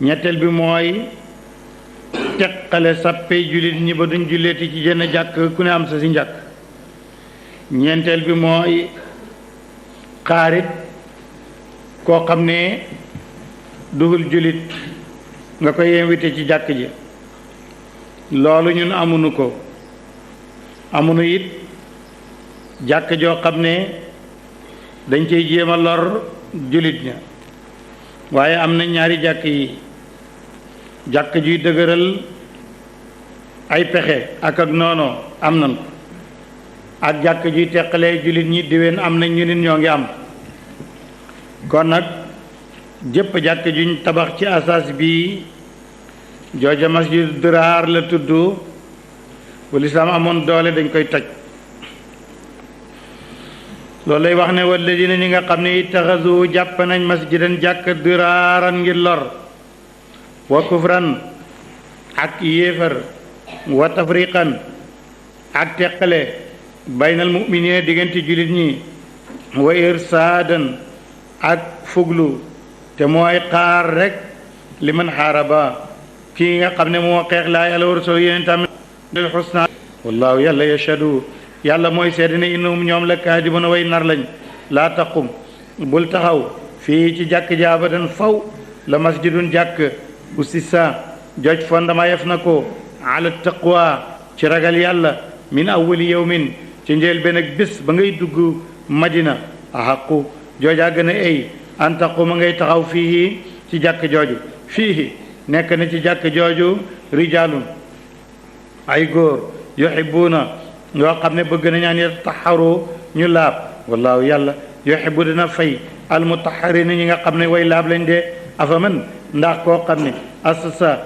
ñetteel bi mooy teqale sappe jullit ñi ba duñ julleeti ci jenn jàkk ku ne am sa si njàkk ñeenteel bi mooy xaarit koo xam ne duhul jullit nga koy invité ci jàkk ji loolu ñun amuñu ko amuñu it jàkk joo xam ne dañ cey jéem a lor jullit ña waaye am na ñaari jàkk yi jàkk juy dëgëral ay pexe ak noonoo am nañ ko ak jàkk juy teqalee jullit ñi diwén am nañ ñu nit ñoo ngi am kon nag jëpp jàkk juñ tabax ci asaas bi jooja masjid diraar la tudd bu lislaam amoon doole dañ koy toj loolu lay wax ne walladina ñi nga xam ne ittaxasu jàpp nañ masjidan jàkk diraaran ngir lor wa kufran ak yéefar wa tafriqan ak teqale baynal muminina diggante jullit ñi wa irsaadan ak fuglu te mooy xaar rek li man xaaraba kii nga xam ne moo xeex laa yàlla wa rasul yéen tamit del xusna wallaahu yàlla yashadu yàlla mooy seede ne innahum ñoom la kaadibuna way nar lañ laa taqum bul taxaw fii ci jàkk ji abadan faw la masjidun jàkk usisa joj fondement yef na ko ala taqwa ci ragal yàlla min awwali yawmin ci njël benn ak bés ba ngay dugg madina ahaqu joojaa gën a ay an taquma ngay taxaw fii ci jàkk jooju fii nekk na ci jàkk jooju rijaalun ay góor yuhibbuuna yoo xam ne bëgg nañaan yataxaru ñu laab wallaahu yàlla yuhibbu dina fay almutaharina ñi nga xam ne way laab lañ dee afaman ndax koo xam ne asasa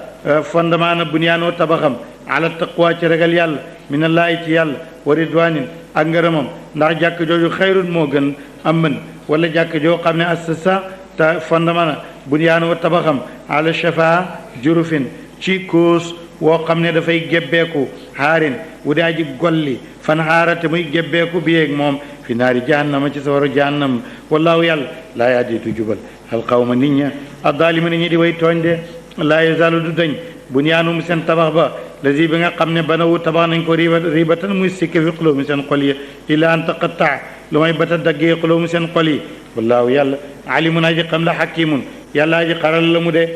fondement na bunyaanoo tabaxam ala taqwa ci ragal yàlla minallaahi ci yàlla wa ridwanin ak ngërëmam ndax jàkk jooju xayrun moo gën am mën wala jàkk joo xam ne asasa te fondement na bunyaanoo tabaxam ala shafa jurufin ci kuus woo xam ne dafay gebbeeku xaarin wu daa ji golli fan xaarate muy gebbeeku bi yeeg moom fi naari jahannama ci sawaru jahannam wallaahu yàlla laa yaadiitu jubal al qawma nit ña addaalima nit ñi di way tooñ de laa yazaalu du dañ bunyaanum seen tabax ba lazi bi nga xam ne banawu tabax nañ ko ribatan muy sikke fi xulóomu seen xol yi illa an taqattaa lu may bata daggee xulóomu seen xol yi wallaahu yàlla alimun aji xam la xakimun yàlla aji xaral la mu de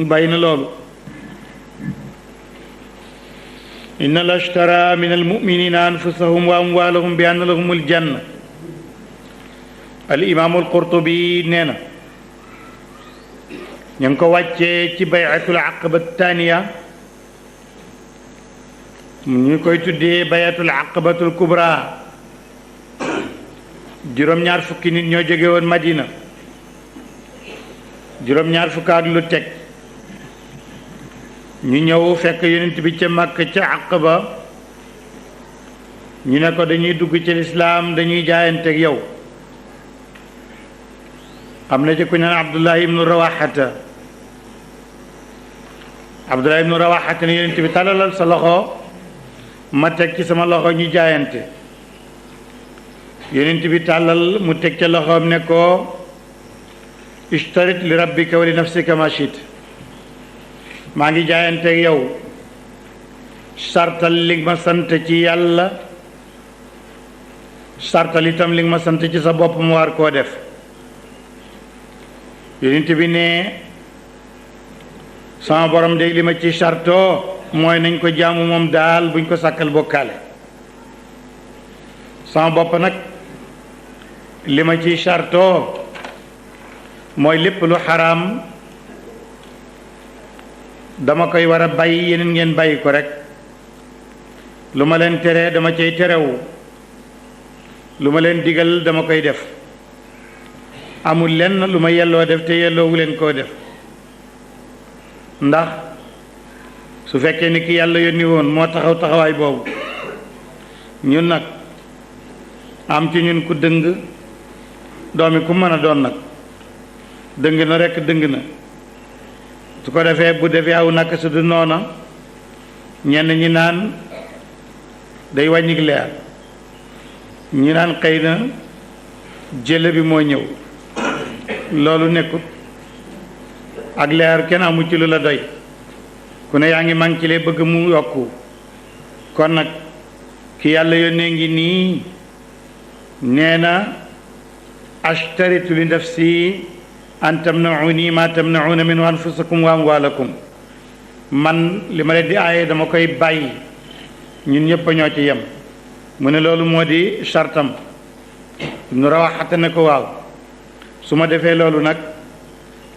bàyyi na loolu inna la ashtara min almuminina anfusahum wa amwalahum bi anna lahum aljanna al imaamu alqurtubi nee na ñu ngi ko wàccee ci bayatul aqaba thaniya ñu koy tuddee bayatul aqabatul kubra juróom-ñaar fukki nit ñoo jóge woon madina juróom-ñaar fukk ak lu teg ñu ñëw fekk yonent bi ca Makka ca Aqaba ñu ne ko dañuy dugg ci lislaam dañuy jaayanteeg yow am na ci ku naan Abdullah ibnu Rawaxata Abdullah ibnu Rawaxata ne yonent bi tàllalal sa loxo ma teg ci sama loxo ñu jaayante yonent bi tàllal mu teg ca loxoom ne ko ishtarit li rabbika wa li nafsika ma shit maa ngi jaayanteeg yow sartal li ma sant ci yàlla sartal itam li ma sant ci sa bopp mu war koo def yonent bi ne sama borom de li ma ci sartoo mooy nañ ko jaamu moom daal buñ ko sàkkal bokkaale sama bopp nag li ma ci sartoo mooy lépp lu xaraam dama koy war a bàyyi yeneen ngeen bàyyi ko rek lu ma leen tere dama cay terewu lu ma leen digal dama koy def amul lenn lu ma yelloo def te yelloowu leen koo def ndax su fekkee ni ki yàlla yónni woon moo taxaw taxawaay boobu ñun nag am ci ñun ku dëng doomi ku mën a doon nag dëng na rekk dëng na su ko defee bu defee aw naka su du noona ñenn ñi naan day wàññig leer ñi naan xëy na jële bi moo ñëw loolu nekkut ak leer kenn amu ci lu la doy ku ne yaa ngi manqué bëgg mu yokku kon nag ki yàlla yónnee ngi nii nee na ashtaritu li nafsi an tamnauni ma tamnauna min anfusakum wa amwalakum man li ma leen di aaye dama koy bàyyi ñun ñëpp ñoo ci yem mu ne loolu moo di chartam nu rawaxate ne ko waaw su ma defee loolu nag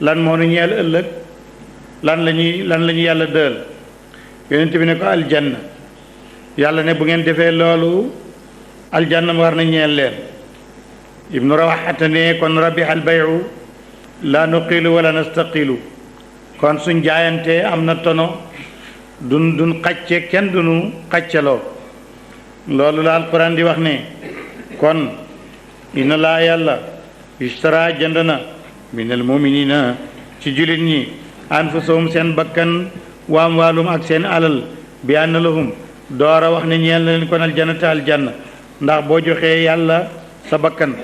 lan moo nu ñeel ëllëg lan la ñu yàlla dël yonent bi ne ko aljanna yàlla ne bu ngeen defee loolu aljanna war na ñeel leen ibnu rawaxate ne kon rabiha albayu la nuqilu wala nastaqilu kon suñ jaayante am na tono dun xacce kenn dunu xaccaloo loolu la alquran di wax ne kon inna laa yàlla ishtara jënd na minal muminina ci jullit ñi anfusahum seen bakkan wa amwaalum ak seen alal bi anna lahum door a wax ne ñeel na leen kon aljannata aljanna ndax boo joxee yàlla sa bakkan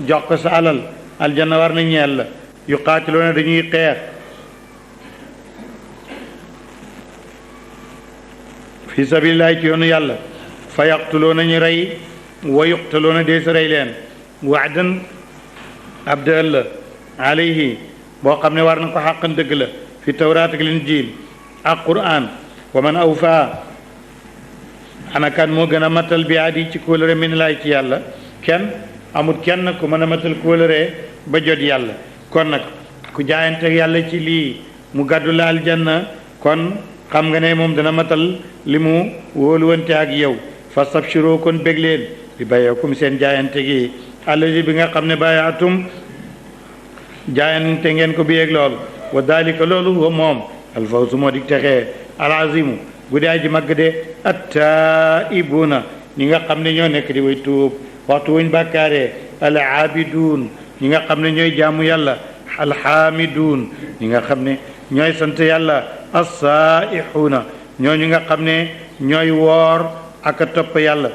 jox ko sa alal aljanna war na ñeel la yuqaatiluuna dañuy xeex fi sabilillahi ci yoonu yàlla fa yaqtuluuna ñu rey wa yuqtaluuna dee si rey leen waadan ab dël la alayhi boo xam ne war na ko xàqan dëgg la fi tawraat ak linjiil ak quraan wa man awfaa ana kan moo gën a matal bi aadi ci kóolëre min laay ci yàlla kenn amul kenn ku mën a matal kóolëre ba jot yàlla kon nag ku jaayante yàlla ci lii mu gàddu la aljanna kon xam nga ne moom dana matal li mu wóoluwante ak yow fastabshiroo kon bég leen bi bayakum seen jaayante gi allazi bi nga xam ne bayaatum jaayante ngeen ko bi yeeg loolu wa dalika loolu huwa moom alfawzu moo di texee alazimu bu dee aji màgg de attaibuna ñi nga xam ne ñoo nekk di way tuub waxtu wuñ bàkkaaree alaabiduun ñi nga xam ne ñooy jaamu yàlla alxaamiduun ñi nga xam ne ñooy sant yàlla assaaixuuna ñooñu nga xam ne ñooy woor ak a topp yàlla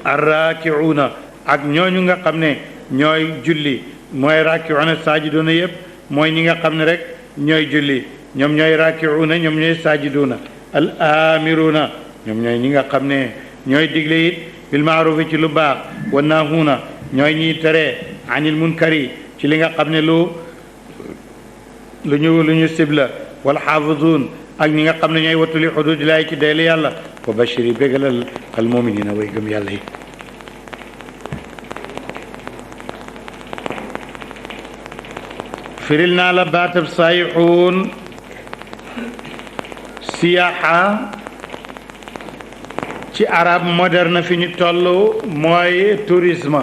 arraakiuuna ak ñooñu nga xam ne ñooy julli mooy raakiuuna saajiduuna yépp mooy ñi nga xam ne rek ñooy julli ñoom ñooy raakiuuna ñoom ñooy saajiduuna al aamiruuna ñoom ñooy ñi nga xam ne ñooy digle it bil maarufi ci lu baax wa naahuuna ñooy ñiy tere anil munkari ci li nga xam ne lu ñu sibla wal xaafizuun ak ñi nga xam ne ñooy wattu li xuduudillaahi ci dayli yàlla wa bashiri bégalal al muminina way gëm yàlla yi firil naa la baatab saayixuun siyaaxa ci arab moderne fi ñu toll mooy tourisme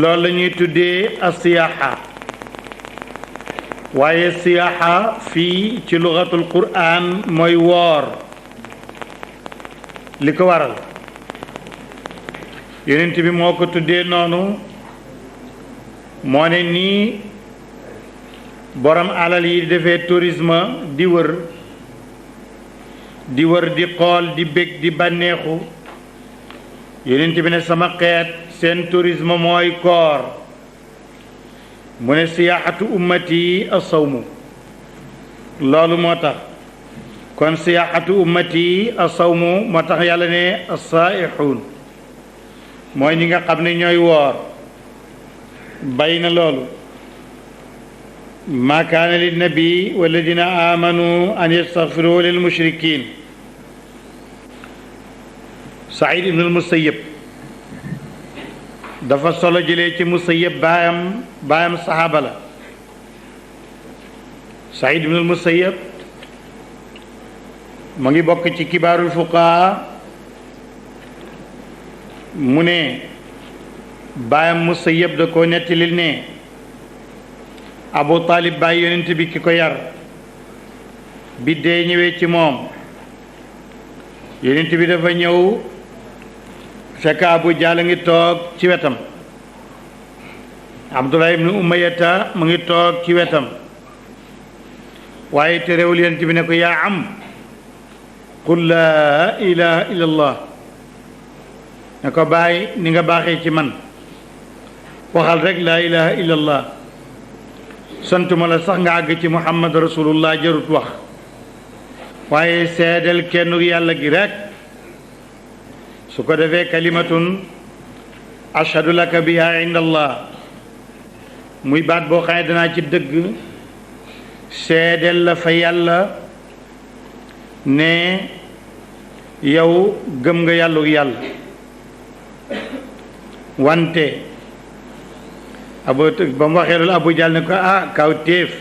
loolu la ñuy tuddee asiyaaxa waaye siyaaxa fii ci lugatul quraan mooy woor li ko waral yonent bi moo ko tuddee noonu moo ne nii borom alal yi defee tourisme di wër di xool di bég di bànneexu yonent bi ne sama xeet seen tourisme mooy koor mu ne siyaaxatu ummati asawmu loolu moo tax kon siyaaxatu ummati asawmu moo tax yàlla ne asaaixuun mooy ñi nga xam ne ñooy woor bay na loolu ma kaana linnabi walladina amanu an yastaghfiru lil mushrikin Saïd ibn al-Musayyib dafa solo jëlee ci Musayyib baayam saxaaba la Saïd ibn al-Musayyib mu ngi bokk ci kibaarul fuqahaa mu ne baayam Musayyib da ko nettalil ne Abu Talib baay yonent bi ki ko yar bi dee ñëwee ci moom yonent bi dafa ñëw fekk Abu Jahl ngi toog ci wetam Abdullah ibn Umayyata mu ngi toog ci wetam waaye terewul yonent bi ne ko yaa am qul laa ilaha illa allah ne ko bàyyi ni nga baaxee ci man waxal rek laa ilaha illa allah santuma la sax nga àgg ci muhammad rasulullah jarut wax waaye seedeel kenn yàlla gi rek su ko defee kalimatun ashhadu laka biha inda allah muy baat boo xam ne danaa ci dëgg seedeel la fa yàlla ne yow gëm nga yàlla yàlla wante ba mu waxee loolu Abu Jahl ne ko kaw téef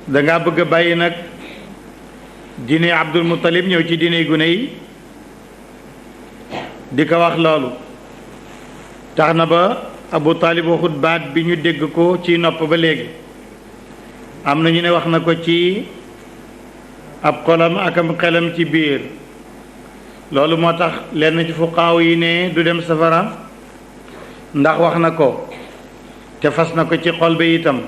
dangaa bëgg a bàyyi nag diine Abdul Muttalib ñëw ci diine gune yi di ko wax loolu tax na ba Abu Talib waxut baat bi ñu dégg ko ci nopp ba léegi am na ñu ne wax na ko ci ab xolam ak am xelam ci biir loolu moo tax lenn ci fuqaaw yi ne du dem safara ndax wax na ko te fas na ko ci xol bi itam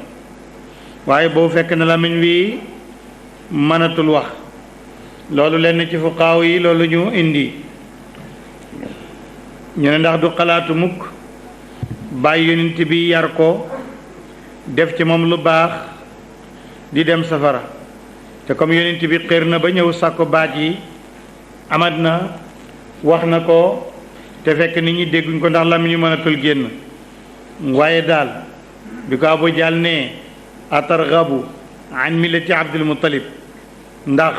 waaye boobu fekk na lamiñ wi mënatul wax loolu lenn ci fuqaaw yi loolu ñu indi ñu ne ndax du xalaatu mukk bàyyi yonent bi yar ko def ci moom lu baax di dem safara te comme yonent bi xéer na ba ñëw sàkko baat yi amat na wax na ko te fekk nit ñi dégguñ ko ndax lamiñ ñu mënatul génn waaye daal bi ko Abu Jahl ne atarghabu an millati Abdul Muttalib ndax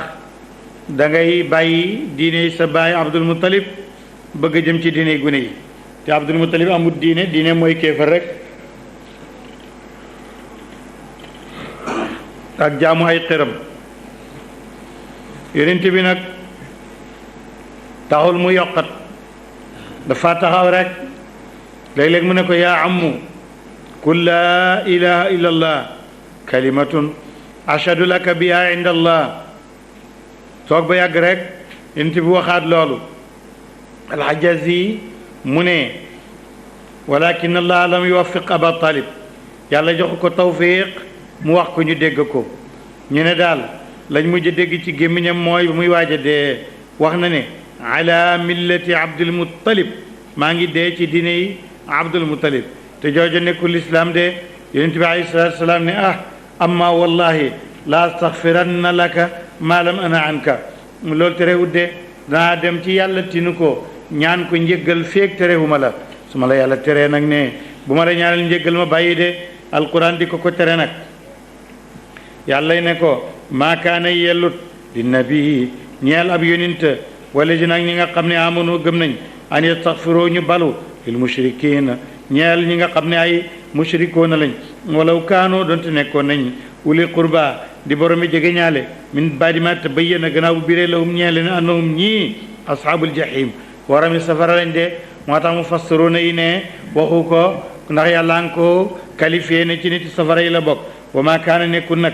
da ngay bàyyi diine sa baay Abdul Muttalib bëgg a jëm ci diine gune yi te Abdul Muttalib amul diine mooy kéefar rek ak jaamu ay xëram yonent bi nag taxul mu yokkat dafa taxaw rek léeg-léeg mu ne ko yaa ammu qul laa ilaha illa allah kalimatun ashhadu laka biha inda allah toog ba yàgg rek yonent bi waxaat loolu alxajazi mu ne walakin allah lam yuwaffiq aba talib yàlla jox ko tawfiq mu wax ko ñu dégg ko ñu ne daal lañ mujj dégg ci gémmiñam mooy muy waaj a dee wax na ne ala millati abdul muttalib maa ngi dee ci diine yi abdul muttalib te jooju nekkul lislaam de yonent bi alayhi salaatu wasalaam ne amma wallahi la astaghfiranna laka ma lam ana anka loolu terewut de danaa dem ci yàlla tinu ko ñaan ko njéggal féeg terewuma la su ma la yàlla teree nag ne bu ma la ñaanal njéggal ma bàyyi de alquran di ko tere nag yàlla ne ko maa kaana yellut di nabi ñeel ab yonent wala ji nag ñi nga xam ne amanu gëm nañ an yastaghfiru ñu balu lil mushrikiina ñeel ñi nga xam ne ay mushrikoona lañ walaw kaanoo doonte nekkoon nañ uli qurba di boromi jege ñaale min baadi ma tabayyana gannaaw bu biree lahum ñeele ne annahum ñii ashaabul jahim warami safara lañ de moo tax mu fassiruna yi ne waxu ko ndax yàlla nga ko qualifié ne ci nit safara yi la bokk wa ma kaana nekkul nag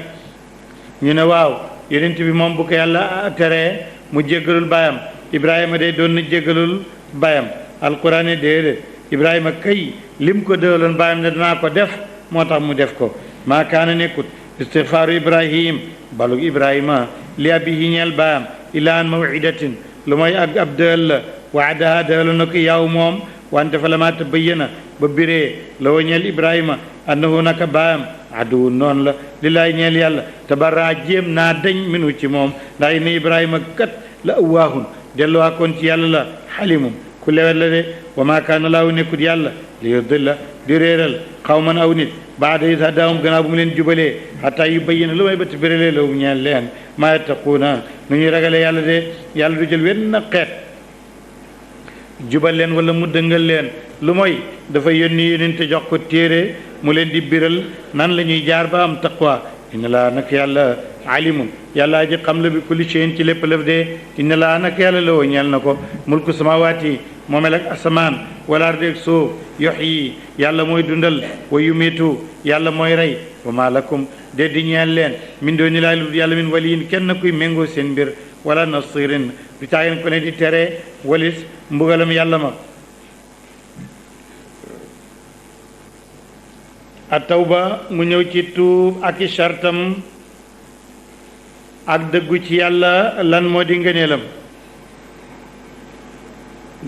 ñu ne waaw yonent bi moom bu ko yàlla teree mu jéggalul baayam ibrahima de doon na jéggalul baayam alquran ne déedéet ibrahima kay lim ko déwaloon baayam ne danaa ko def moo tax mu def ko maa kaana nekkut istigfaaru ibrahim balug ibrahima li abihi ñeel baayam ila an mawidatin lu mooy ak ab dël la waadaha dëlu na ko yaw moom wante fa la maa tabayyana ba biree la wa ñeel ibrahima annahu naka baayam aduwu noonu la lillaay ñeel yàlla tabarra jéem naa dañ minu ci moom ndax ne ibrahima kat la awaahun delluwaa koon ci yàlla la xalimum ku lewet la de wa maa kaana laahu nekkut yàlla li yudilla di réeral xawman aw nit baada is hadaahum gannaaw bu mu leen jubalee xataa yu bayyina lu may ba birelee lahum ñeel leen maa yattaquuna nu ñuy ragale yàlla de yàlla du jël wenn xeet jubal leen wala mu dëngal leen lu mooy dafa yónni yónent te jox ko téere mu leen di biral nan la ñuy jaar ba am taqwa inna laa nak yàlla alimun yàlla aji xam la bi kulli shay'in ci lépp lëf de inna laa nak yàlla la woo ñeel na ko mulku samawaati moomel ak asamaan wala ardi ak suuf yuhyi yàlla mooy dundal wa yumiitu yàlla mooy rey wa maa lakum de di ñeel leen min dooni laa lu yàlla min waliyin kenn kuy méngoo seen mbir wala nasirin du caageen ko ne di tere walis mbugalam yàlla ma a tawba mu ñëw ci tuub ak i sartam ak dëggu ci yàlla lan moo di ngëneelam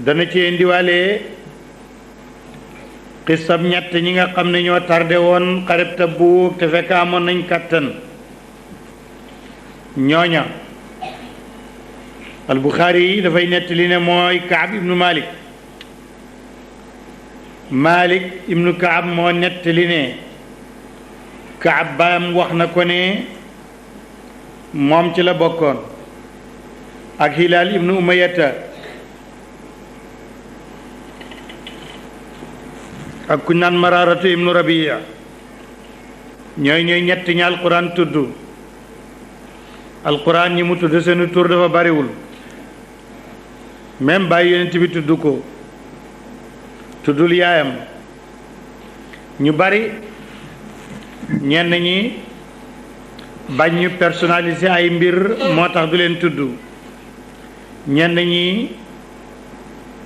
dana ci indiwaale xisab ñett ñi nga xam ne ñoo tardé woon xareb Tabuk te fekk amoon nañ kàttan ñooña al Buxaari yi dafay nettali ne mooy Kaab ibnu Malik ibnu Kaab moo nettali ne Kaab baam wax na ko ne moom ci la bokkoon ak Hilaal ibnu Umayata ak ku naan Maraaratu ibnu Rabiya ñooy ñett ñi alquran tudd alquran ñi mu tudd seeni tur dafa bariwul même bàyyi yonent bi tudd ko tuddul yaayam ñu bari ñenn ñi bañ ñu personnalisé ay mbir moo tax du leen tudd ñenn ñi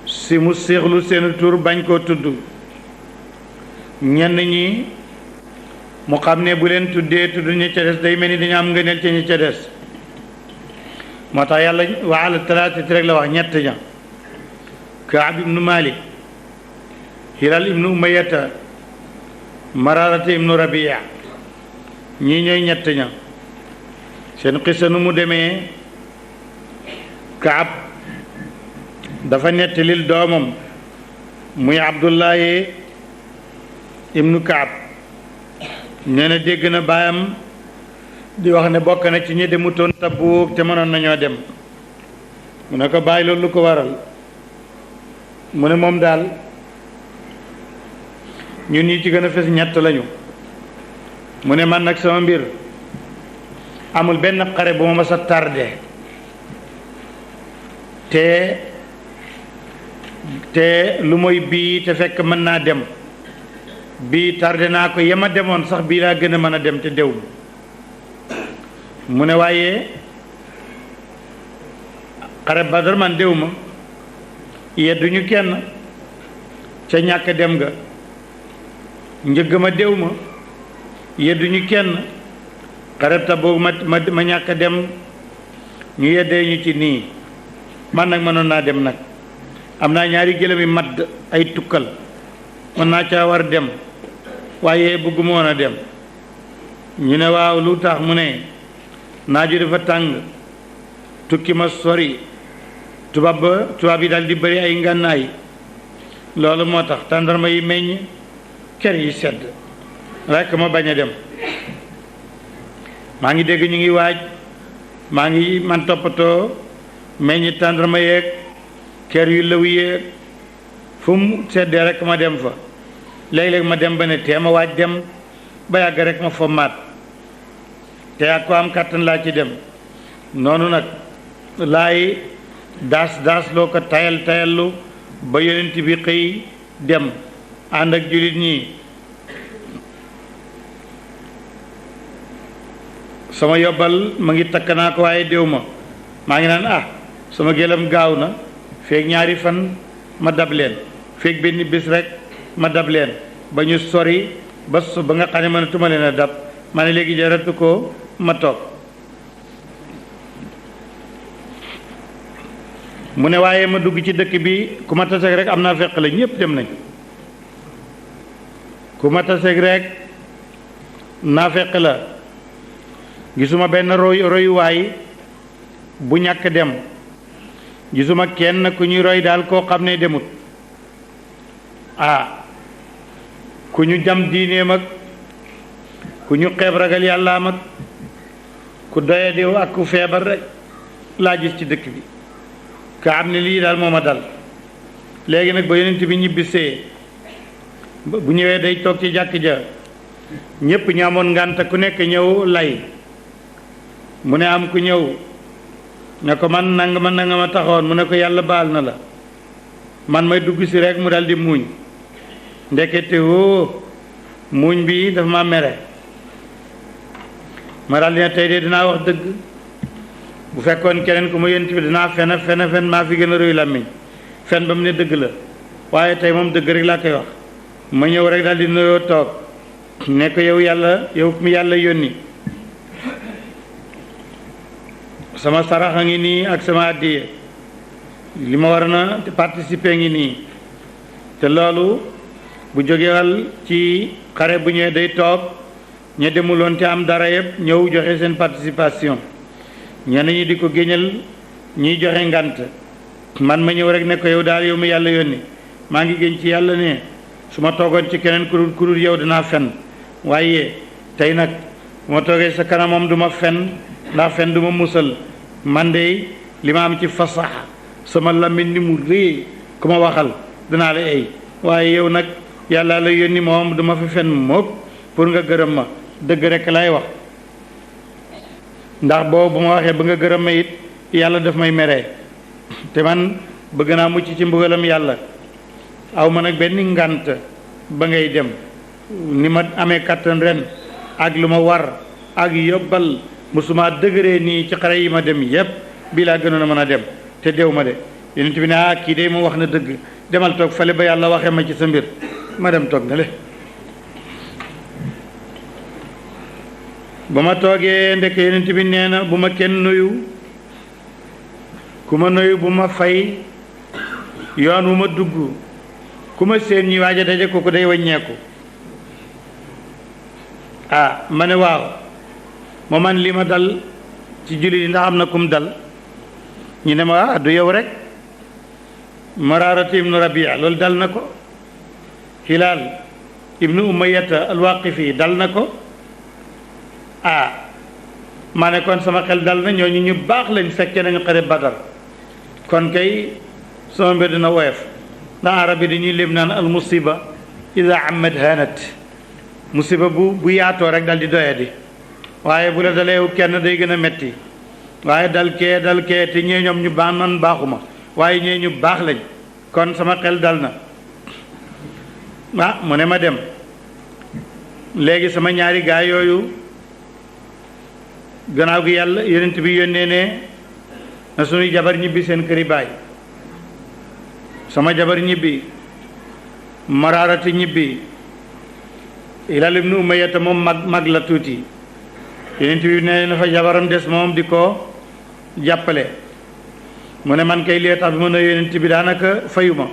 si mu séexlu seeni tur bañ koo tudd ñenn ñi mu xam ne bu leen tuddee tudd ña ca des day mel ni dañu am ngëneel ca ña ca des moo tax yàlla wa ala talaatati rek la wax ñett ña Kaab ibnu Malik Hilaal ibnu Umayata Maraarata ibnu Rabiya ñii ñooy ñett ña seen xisa nu mu demee Kaab dafa nettalil doomam muy Abdullahi ibnu Kaab nee na dégg na baayam di wax ne bokk na ci ñi demutoon Tabuk te mënoon nañoo dem mu ne ko bàyyi loolu lu ko waral mu ne moom daal ñun ñi ci gën a fes ñett lañu mu ne man nag sama mbir amul benn xare bu ma mas a tardé te lu mooy bii te fekk mën naa dem bii tardé naa ko yema demoon sax bii laa gën a mën a dem te dew mu ne waaye xare Badar man dew ma yedduñu kenn ca ñàkk dem ga njëgg ma dew ma yedduñu kenn xare Tabuk ma ñàkk dem ñu yeddee ñu ci nii man nag mënoon naa dem nag am naa ñaari gëlëmi madd ay tukkal mën naa caa war dem waaye bëgguma woon a dem ñu ne waaw lu tax mu ne naaju dafa tàng tukki ma sori tubaab yi daal di bëri ay ngànnaay loolu moo tax tàndarma yi meññ kër yi sedd rekk ma bañ a dem maa ngi dégg ñu ngi waaj maa ngi man toppatoo meññ tàndarma yeeg kër yu lëw yeeg fu mu seddee rekk ma dem fa léeg-léeg ma dem ba ne tee ma waaj dem ba yàgg rek ma fommaat te ak ko am kàttan laa ci dem noonu nag laay daas loo ko tayallu ba yonent bi xëy dem ànd ak jullit ñi sama yobbal ma ngi takk naa ko waaye déw ma maa ngi naan sama gëlam gaaw na feeg ñaari fan ma dab leen feeg benn bés rek ma dab leen ba ñu sori ba nga xam ne mënatuma leen a dab ma ne léegi jaratu ko ma toog mu ne waaye ma dugg ci dëkk bi ku ma taseeg rek am naa fekk la ñépp dem nañ ku ma taseeg rek naa fekk la gisuma benn royuwaay bu ñàkk dem gisuma kenn ku ñuy roy daal koo xam ne demut ku ñu jam diineem ak ku ñu xeeb ragal yàllaam ak ku doyadiw ak ku feebar rek laa gis ci dëkk bi ka am ne lii daal moo ma dal léegi nag ba yonent bi ñibbisee bu ñëwee day toog ci jàkk ja ñépp ñu amoon ngànt ku nekk ñëw lay mu ne am ku ñëw ne ko man nanga ma taxoon mu ne ko yàlla baal na la man may dugg si rek mu dal di muuñ ndekete woo muuñ bi dafa ma mere ma dal di ne tey de dinaa wax dëgg bu fekkoon keneen ku ma yonent bi dinaa fen maa fi gën a rëy làmmiñ fen ba mu ne dëgg la waaye tey moom dëgg rek laa koy wax ma ñëw rek dal di nuyoo toog ne ko yow mi yàlla yónni sama sarax a ngi nii ak sama àddiya li ma war na participer ngi nii te loolu bu jógewal ci xare bu ñëwee day toog ña demuloon te am dara yëpp ñëw joxe seen participation ñenn ñi di ko géñal ñiy joxe ngant man ma ñëw rek ne ko yow daal yow mi yàlla yónni maa ngi géñ ci yàlla ne su ma toogoon ci keneen ku dul yow danaa fen waaye tey nag bu ma toogee sa kanamam du ma fen ndax fen du ma musal man de li ma am ci fasaxa sama làmmiñ ni mu rëy ku ma waxal danaa la ay waaye yow nag yàlla la yónni moom du ma fi fen mook pour nga gërëm ma dëgg rek lay wax ndax boobu bu ma waxee ba nga gërëm ma it yàlla daf may meree te man bëgg naa mucc ci mbugalam yàlla aw ma nag benn ngànt ba ngay dem ni ma amee kattan ren ak lu ma war ak yóbbal musuma dëgëree nii ci xare yi ma dem yépp bii laa gënoon a mën a dem te dew ma de yonent bi ne kii de mu wax na dëgg demal toog fale ba yàlla waxee ma ci sa mbir ma dem toog na le ba ma toogee ndek yonent bi nee na bu ma kenn nuyu ku ma nuyu bu ma fay yoon wu ma dugg ku ma seen ñi waaj a daje kooku day waññeeku ma ne waaw moo man li ma dal ci jullit yi ndax am na kum dal ñu ne ma du yow rek Maraaratu ibnu Rabia loolu dal na ko Hilaal ibnu Umayyata alwaqifi dal na ko maa ne kon sama xel dal na ñooñu ñu baax lañ fekkee nañu xare Badar kon kay sama mbir dina woyof ndax arab yi dañuy léeb naan al musiba ida amad hanat musiba bu yaatoo rek dal di doyadi waaye bu la dalee kenn day gën a metti waaye dal kee te ñee ñoom ñu baax man baaxuma waaye ñee ñu baax lañ kon sama xel dal na mu ne ma dem léegi sama ñaari gaay yooyu gannaaw gi yàlla yonent bi yónnee ne na suñuy jabar ñibbi seen këri baay sama jabar ñibbi Maraarati ñibbi Hilaal ibnu Umayyata moom mag la tuuti yonent bi ne na fa jabaram des moom di ko jàppale mu ne man kay lee tax bi ma ne yonent bi daanaka fayuma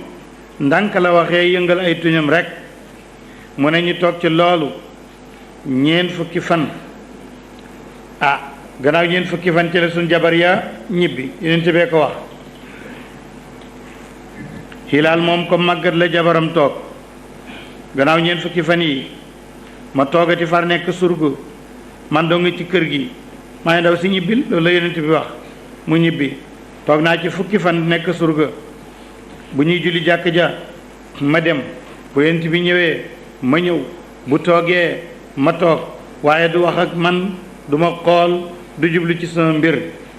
ndànk la waxee yëngal ay tuñam rek mu ne ñu toog ci loolu ñeent fukki fan gannaaw ñeent fukki fan ci la suñ jabar ya ñibbi yonent bee ko wax Hilaal moom ko màggat la jabaram toog gannaaw ñeent fukki fan yi ma toogati far nekk surgu man doo nga ci kër gi maa ngi daw si ñibbil loolu la yonent bi wax mu ñibbi toog naa ci fukki fan nekk surga bu ñuy julli jàkk ja ma dem bu yonent bi ñëwee ma ñëw bu toogee ma toog waaye du wax ak man du ma xool du jublu ci sama mbir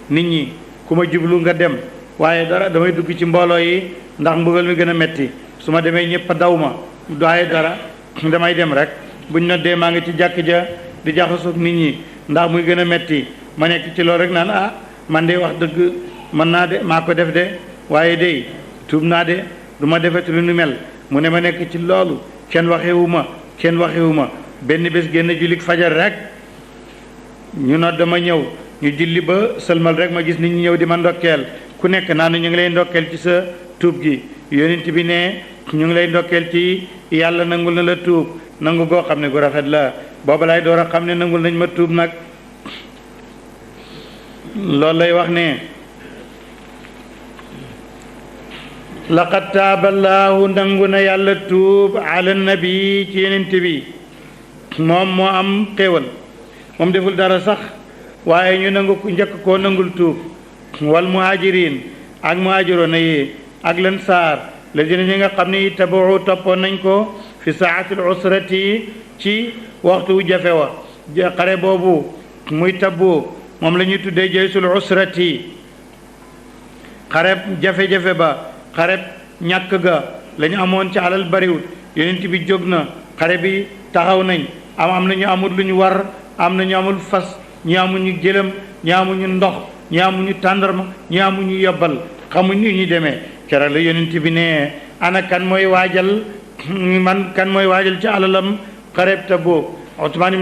nit ñi ku ma jublu nga dem waaye dara damay dugg ci mbooloo yi ndax mbugal mi gën a metti su ma demee ñëpp daw ma waaye dara damay dem rek buñ noddee maa ngi ci jàkk ja di jaxasoog nit ñi ndax muy gën a metti ma nekk ci loolu rek naan man de wax dëgg mën naa de maa ko def de waaye de tuub naa de du ma defati lu nu mel mu ne ma nekk ci loolu kenn waxewu ma benn bés génn jullik fajar rek ñu nodd ma ñëw ñu julli ba sëlmal rek ma gis nit ñi ñëw di ma ndokkeel ku nekk naan ñu ngi lay ndokkeel ci sa tuub gi yonent bi ne ñu ngi lay ndokkeel ci yàlla nangul na la tuub nangu goo xam ne gu rafet la booba lay door a xam ne nangul nañ ma tuub nag loolu lay wax ne laqad taaballaahu nangu na yàlla tuub ala nabi ci yonent bi moom moo am xéewal moom deful dara sax waaye ñu nangu njëkk koo nangul tuub wal muhajirin ak muhajiroona yi ak lansaar la dina ñi nga xam ne tabau toppoon nañ ko fi saatil usrati ci waxtu wu jafe wa xare boobu muy tabbu moom la ñuy tuddee jaysul usrati xareb jafe-jafe ba xareb ñàkk ga la ñu amoon ci alal bariwul yonent bi jóg na xare bi taxaw nañ am na ñu amul lu ñu war am na ñu amul fas ñi amuñu gëlëm ñi amuñu ndox ñi amuñu tàndarma ñi amuñu yobbal xamuñ ni ñu demee keroog la yonent bi ne ana kan mooy waajal ci alalam xareb Tabuk Usmaan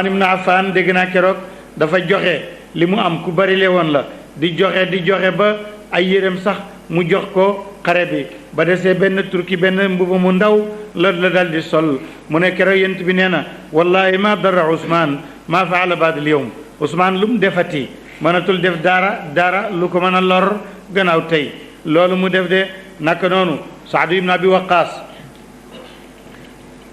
ibnu Affan dégg naa keroog dafa joxe li mu am ku bari le woon la di joxe ba ay yéreem sax mu jox ko xare bi ba desee benn turki benn mbuba mu ndaw la dal di sol mu ne keroog yent bi nee na wallahi ma dara Ousmane ma faala baadal yawm Ousmane lu mu defati mënatul def dara lu ko mën a lor gannaaw tey loolu mu def de naka noonu Saadu ibn Abi Waqaas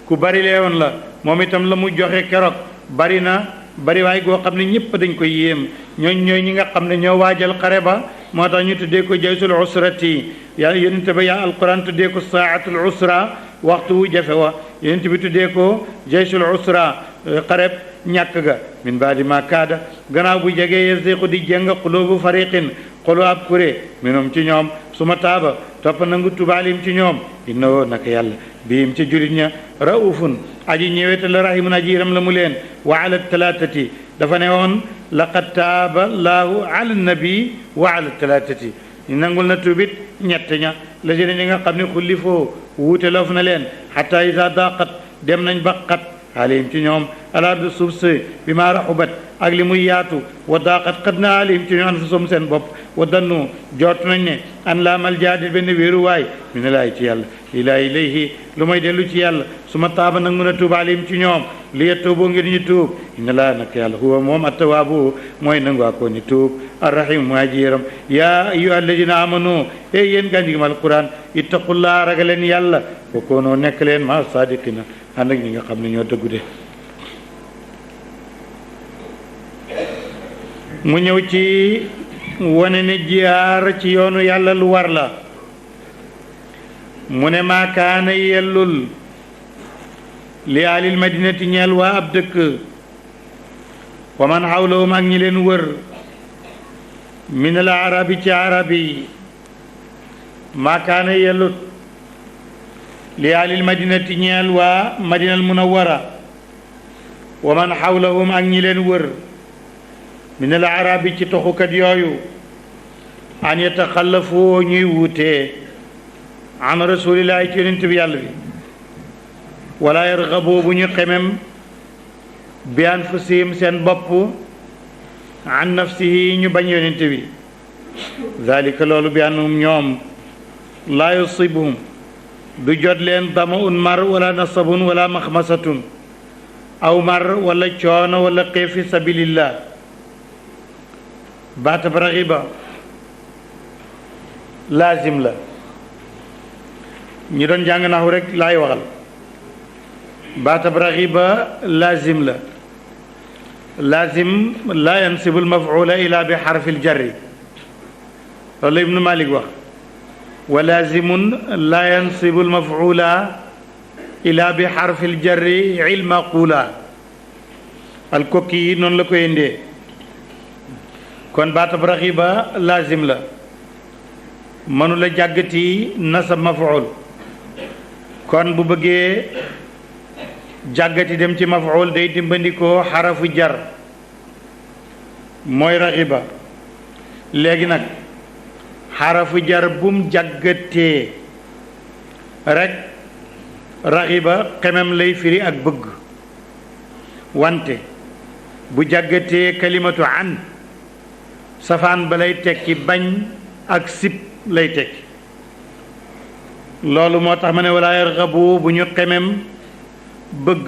ku bari lee woon la moom itam la mu joxe keroog bari waay goo xam ne ñëpp dañ koy yéem ñooy ñi nga xam ne ñoo waajal xare ba moo tax ñu tuddee ko jaysul usrati yàlla yonente ba yaa alquran tuddee ko saatul usra waxtu wu jafe wa yonente bi tuddee ko jaysul usra xareb ñàkk ga min baadi ma kaada gannaaw bu jegee yasiqu di jëng qulubu fariqin xolu ab kuré minum ci ñoom suma taaba topp nangu tubaalim ci ñoom innahu naka yàlla biim ci julit ña raufun aji ñëwete la rahimun aji yiram la mu leen wa ala talatati dafa ne woon laqad taaba laahu ala nabi wa ala talatati nangul na tuubit ñett ña la jëne ñi nga xam ne xulli foo wuute loof na leen xata isa daqat dem nañ ba xat alayhim ci ñoom alaardu suuf si bi maa raxubat ak li muy yaatu wa daqat xat na alayhim ci ñoom anfusum seen bopp wa dannu joot nañ ne an laa maljaade benn wéeruwaay mi ne laay ci yàlla ilaa ilayhi lu may dellu ci yàlla su ma taaba nag mën a tuub alayhim ci ñoom li yettuubu ngir ñu tuub inna laa nag yàlla huwa moom attawaabu mooy nanguwaa koo ni tuub arrahim mooy aji yéram yaa ayyuha alladina amanu e yéen gaa ndigim alquran ittaqullaa ragaleen yàlla wa koonoo nekk leen ma sadiqina ànd ak ñi nga xam ne ñoo dëggu de mu ñëw ci wane ne jihaar ci yoonu yàlla lu war la mu ne maa kaana yellul li alil madinati ñeel waa ab dëkk wa man xawlahum ak ñi leen wër min al arabi ci arab yi maa kaana yellut li alil madinati ñeel waa madinal munawwara wa man xawlahum ak ñi leen wër min al arabi ci toxukat yooyu an yataxallafoo ñuy wuutee an rasulillahi ci yonent bi yàlla bi wala yargaboo bu ñu xemem bi anfusihim seen bopp an nafsihi ñu bañ yonent bi zalika loolu bi annahum ñoom laa yusibuhum du jot leen damaun mar wala nasabun wala maxmasatun aw mar wala coono wala xiif fi sabilillah baatab raxiba laazim la ñi doon jàng naxu rek laay waxal baatab raxiba laazim la laazim laa yansibu almafula ila bi xarfi ljarri loolu la ibnu malik wax wa laazimun laa yansibu almafula ila bi xarfi ljarri ilma quula alkokki yi noonu la koy indee kon baatab raxiba laazim la mënu la jàggati nasab mafuul kon bu bëggee jàggati dem ci mafuul day dimbandikoo xarafu jar mooy raxiba léegi nag xarafu jar bum jàggatee rek raxiba xemem lay firi ak bëgg wante bu jàggatee kalimatu an safaan ba lay tekki bañ ak sib lay tekki loolu moo tax ma ne wala yargabu bu ñu xemem bëgg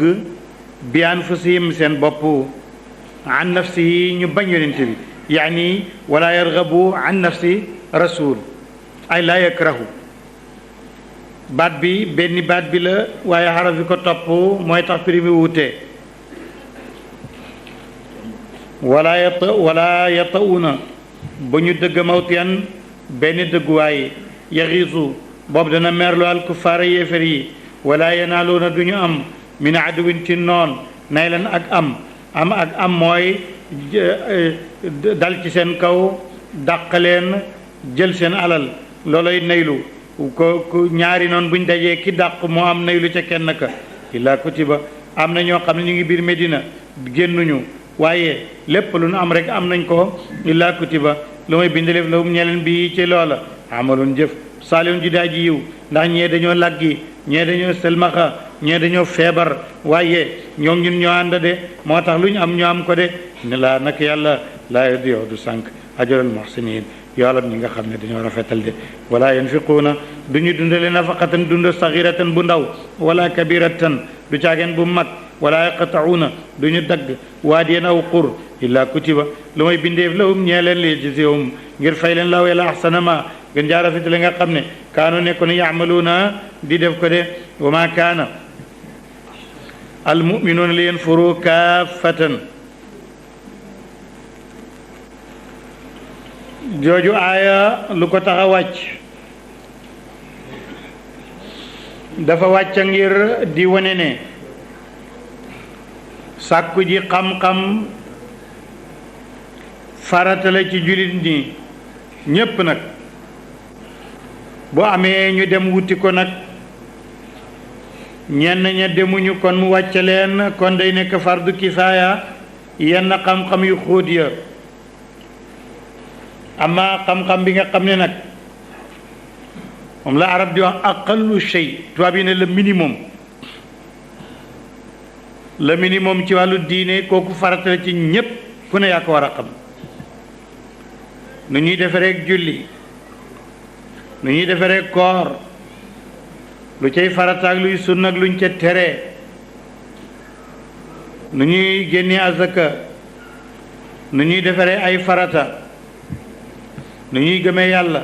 bi anfusihim seen bopp an nafsihi ñu bañ yonent bi yaani wala yargabu an nafsi rasul ay laa yakrahu baat bi benn baat bi la waaye xaraf bi ko topp mooy tax prix mi wuute wala yata'una ba ñu dëgg mawtiyan benn dëgguwaay yaxiisu boobu dana merlu al kuffaara yéefar yi wala yanaaluuna du ñu am min aduwin ci noon nay leen ak am mooy dal ci seen kaw dàq leen jël seen alal looloy naylu ko ñaari noon buñ dajee ki dàq moo am naylu ca kenn ka illaa kutiba am na ñoo xam ne ñu ngi biir Medina génnuñu waaye lépp lu nu am rek am nañ ko illaa kutiba lu may bindaleef lahum ñeleen bi ci loola amalun jëf saalihun ji daa ji yiw ndax ñee dañoo laggi ñee dañoo selmaxa ñee dañoo feebar waaye ñoo ñun ñoo ànd de moo tax lu ñu am ñoo am ko de ne laa nag yàlla laa yudii'u du sànq ajral muhsinin yoolam ñi nga xam ne dañoo rafetal de wala yanfiquuna du ñu dundale nafaqatan dund saxiratan bu ndaw wala kabiratan du caageen bu mag wala yaqta'uuna du ñu dagg waadiyan aw qur illa kutiba lu may bindeef lahum ñee leen li yajziyahum ngir fay leen law yàlla ahsana ma gën jaa rafetale nga xam ne kaanu nekkoon yaamaluuna di def ko de wa ma kaana almuminuuna li yanfuru kaafatan jooju aaya lu ko tax a wàcc dafa wàcc ngir di wane ne sàkku ji xam-xam farata la ci jullit ñi ñépp nag bu amee ñu dem wuti ko nag ñenn ña demuñu kon mu wàcc leen kon day nekk fardu kifaaya yenn xam-xam yu xóot ya amma xam-xam bi nga xam ne nag moom la arab di wax aqallu shay tubaab yi ne le minimum ci wàllu diine kooku farata la ci ñépp ku ne yaa ko war a xam nu ñuy defaree julli nu ñuy defaree koor lu cay farata ak luy sunna ak luñ ca tere nu ñuy génnee azaka nu ñuy defaree ay farata nu ñuy gëmee yàlla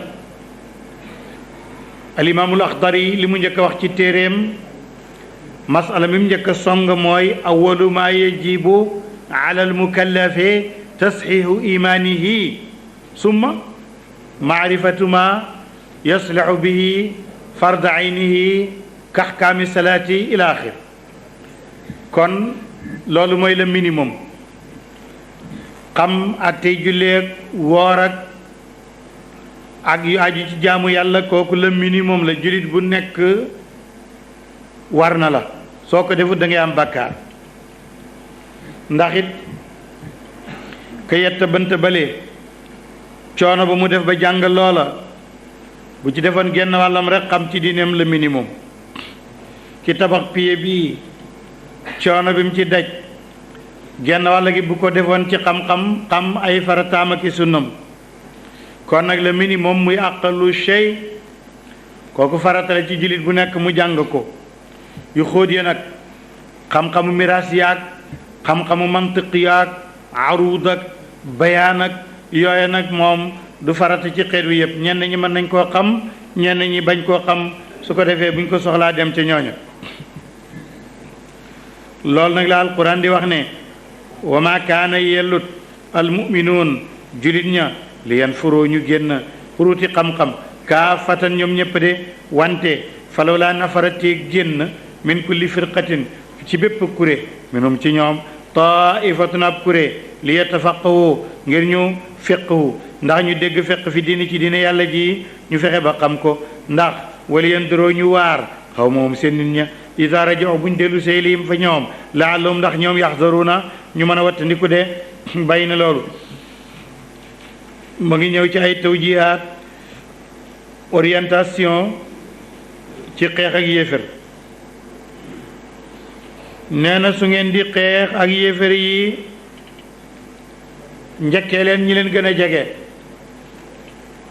alimaamul axdari li mu njëkk a wax ci téeréem masala mi mu njëkk a song mooy awalu ma yajibu ala almukallafi tasxiixu imaanihi summa maarifatu ma yaslixu bihi farda aynihi kaxkaami salaati ila axir kon loolu mooy le minimum xam attey julleeg woor ak yu aju ci jaamu yàlla kooku le minimum la jullit bu nekk war na la soo ko defut da ngay am bàkkaar ndax it ka yetta bant balee coono ba mu def ba jàng loola bu ci defoon genn wàllam rek xam ci diineem le minimum ki tabax pied bii coono bi mu ci daj genn wàll gi bu ko defoon ci xam-xam xam ay farataam ak i sunnam kon nag le minimum muy aqallu shay kooku faratale ci jullit bu nekk mu jàng ko yu xóot ya nag xam-xamu miraas yaag xam-xamu mantiq yaag aruud ak bayaan ak yooye nag moom du farata ci xeet wi yëpp ñenn ñi mën nañ koo xam ñenn ñi bañ koo xam su ko defee buñ ko soxlaa dem ca ñooña loolu nag la alquran di wax ne wa ma kaana yellut almuminuun julit ña li yan furoo ñu génn xuruti xam-xam kaa fatan ñoom ñëpp de wante falaw laa nafaratee génn min kulli firqatin ci bépp kuré minum ci ñoom taifatun ab kuré li yatafaqahu ngir ñu fiqhu ndax ñu dégg fiq fi diini ci diine yàlla ji ñu fexe ba xam ko ndax wala yan doroo ñu waar xaw ma moom seen nit ña isa rajo buñ dellu seylihim fa ñoom laallahum ndax ñoom yaxdaruna ñu mën a wattandiku de bàyyi na loolu mu ngi ñëw ci ay tawjihaat orientation ci xeex ak yéefar nee na su ngeen di xeex ak yéefar yi njëkkee leen ñi leen gën a jege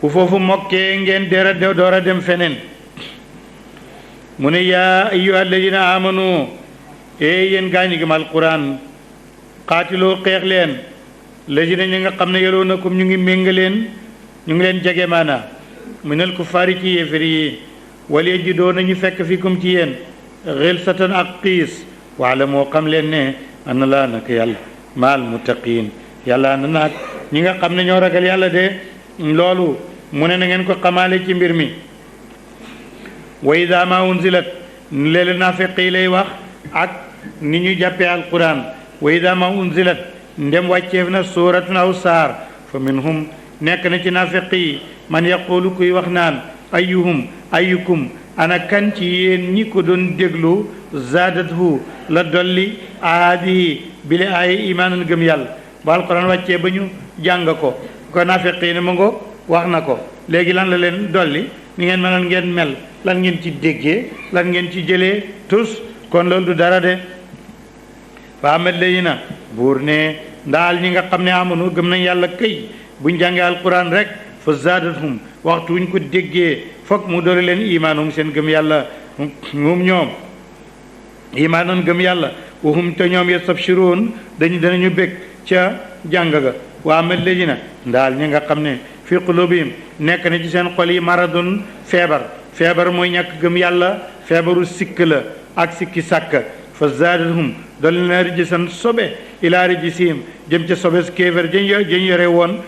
bu foofu mokkee ngeen door a dem feneen mu ne yaa ayyuha alladina amanu yéen gaa ñi gëm alquran xaatiloo xeex leen ladina ñi nga xam ne yaloonakum ñu ngi méngaleen ñu ngi leen jege maana minal kuffaari ci yéefar yi wala yajidoo nañu fekk fikum ci yéen xilsatan ak xiis waala moo xam leen ne ana laa naka yàlla maal muttaqiin yàlla na naag ñi nga xam ne ñoo ragal yàlla de loolu mu ne na ngeen ko xamaale ci mbir mi wa ida ma unzilat léeg-léeg naafiq yi lay wax ak ni ñu jàppee alquran wa ida ma unzilat ndem wàcceef na suuratun aw saar fa minhum nekk na ci naafiq yi man yaqulu kuy wax naan ayyukum ana kan ci yéen ñi ko doon déglu zaadathu la dolli aadihi bile ay imaanan gëm yàlla ba alquran wàccee ba ñu jàng ko naafiq yi ne ma ngo wax na ko léegi lan la leen dolli ni ngeen mënoon ngeen mel lan ngeen ci déggee lan ngeen ci jëlee tus kon loolu du dara de fa amat léegi na buur ne ndaal ñi nga xam ne amunu gëm nañ yàlla këy buñ jàngee alquran rek fa zaadathum waxtu wuñ ko déggee foog mu doole leen imaanum seen gëm yàlla moom ñoom imaanan gëm yàlla wahum te ñoom yastabshiruun danañu bég ca jàng ga waa amal ladina ndaal ñi nga xam ne fi qulubihim nekk na ci seen xol yi maradun feebar mooy ñàkk gëm yàlla feebaru sikk la ak sikki sàkk fa zaadathum doole na rijsan sobe ilaa rijsihim jëm ca sobe kéefër jën yore woon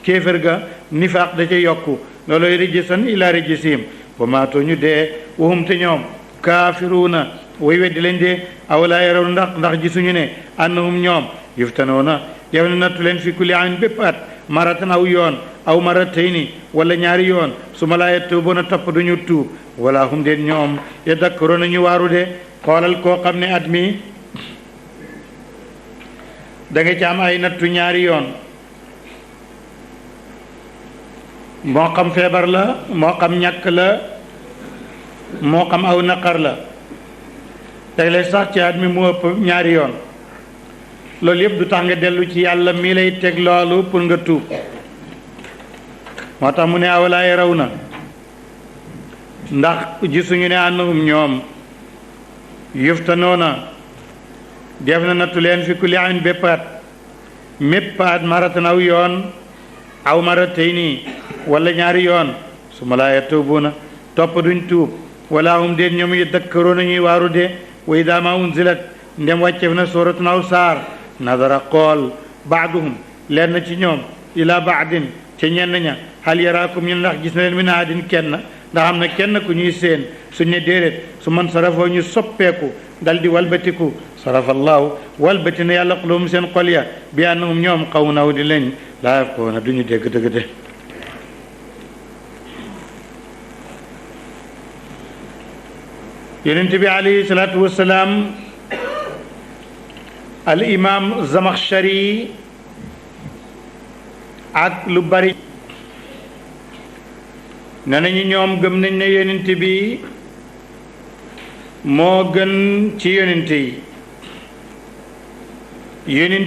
kéefër ga nifaaq da ca yokku looloy rijsan ilaa rijsihim ba maatoo ñu dee wahum te ñoom kaafiruuna way weddi lañ dee awalaa yaraw ndax gisuñu ne annahum ñoom yuftanoona yow ne nattu leen fi kulli amin bépp at maratan aw yoon aw maratayni wala ñaari yoon su ma laa yatuubuuna topp duñu tuub wala hum deen ñoom yadakkaruuna ñu waaru de xoolal koo xam ne at mi da nga ci am ay nattu ñaari yoon moo xam feebar la moo xam ñàkk la moo xam aw naqar la tegle sax ci at mi mu ëpp ñaari yoon loolu yëpp du tax nga dellu ci yàlla mi lay teg loolu pour nga tuub moo tax mu ne awalaa yaraw na ndax gisuñu ne annahum ñoom yuftanoona def na nattu leen fi kulli amin bépp at mépp at maratan aw yoon aw maratayni wala ñaari yoon su ma laa yatuubuuna topp duñ tuub wala hum déet ñoom yadakkaruuna ñuy waaru de wa idaa maa unzilat ndem wàcceef na suuratun aw saar nadara xool baaduhum leen ci ñoom ila baadin ca ñenn ña hal yaraakum ñu ndax gis na leen min ahadin kenn ndax am na kenn ku ñuy seen suñ ne déedéet su man sarafoo ñu soppeeku dal di walbatiku sarafallaahu walbati na yàlla xulum seen xol ya bi annahum ñoom qawmun aw di lañ laa yafqahuuna duñu dégg dëgg de yonent bi alayhi salaatu wassalaam al imam Zamakhshari ak lu bari ne nañu ñoom gëm nañ ne yonent bi moo gën ci yonent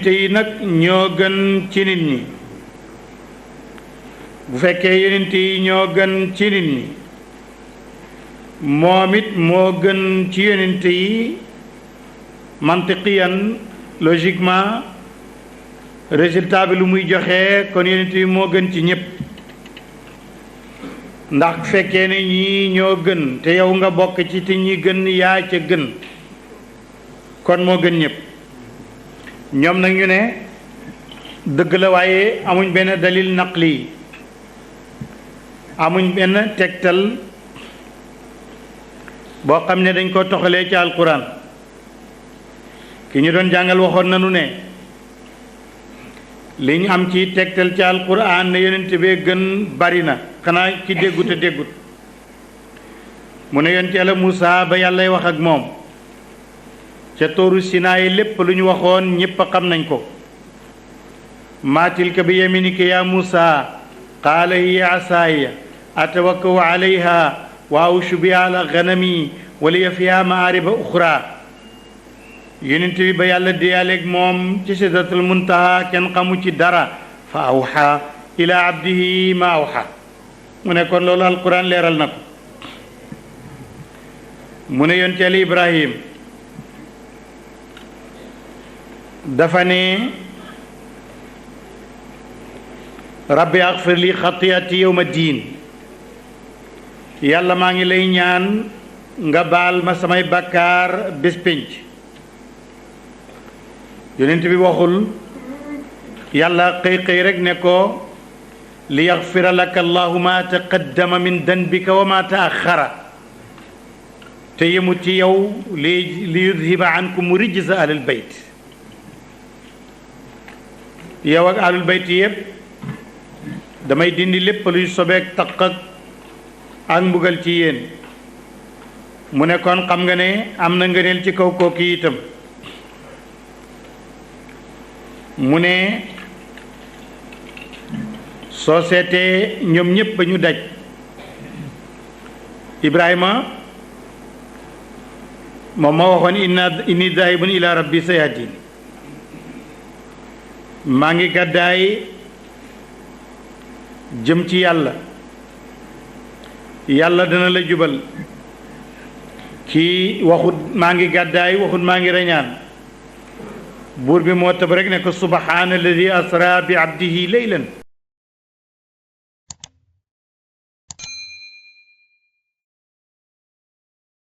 yi nag ñoo gën ci nit ñi bu fekkee yonent yi ñoo gën ci nit ñi moom it moo gën ci yonent yi mantiqiyan logiquement résultat bi lu muy joxe kon yonent bi moo gën ci ñëpp ndax fekkee ne ñii ñoo gën te yow nga bokk ci te ñi gën yaa ca gën kon moo gën ñëpp ñoom nag ñu ne dëgg la waaye amuñ benn dalil naqli amuñ benn tegtal boo xam ne dañ ko toxalee ci alquran ki ñu doon jàngal waxoon nanu ne li ñu am ci tegtal ci alquran ne yonent bee gën bari na xanaa ki déggut a déggut mu ne yonent yàlla Muusaa ba yàllay wax ak moom ca tóoru Sinaay lépp lu ñu waxoon ñépp a xam nañ ko maa tilka bi yaminika yaa Muusaa qaala hiya asaaya atawakkau alayha wa awshu biha ala ganami wa liya fiha maariba uxra yonent bi ba yàlla diyaaleeg moom ci sidratul muntaha kenn xamu ci dara fa awxa ila abdihi ma awxa mu ne kon loolu alquran leeral na ko mu ne yonent yàlla Ibrahim dafa ne rabbi axfir li xatiyati yawma diin yàlla maa ngi lay ñaan nga baal ma samay bakkaar bés pénc yonent bi waxul yàlla xëy rek ne ko li yaxfira laka allahu ma taqaddama min danbika wa ma taaxara te yemut ci yow li yudhiba ankum rijsa ahlul bayt yow ak ahlul bayt yëpp damay dindi lépp luy sobeek taq ak mbugal ci yéen mu ne kon xam nga ne am na ngëneel ci kaw kooki itam mu ne soo seetee ñoom ñépp ba ñu daj Ibrahima moom ma waxoon inni daahibun ila rabbi sayahdin maa ngi gàddaay jëm ci yàlla yàlla dana la jubal kii waxut maa ngi gàddaay waxut maa ngi reñaan buur bi moo tab rek ne ko subhaana alladi asra bi abdihi laylan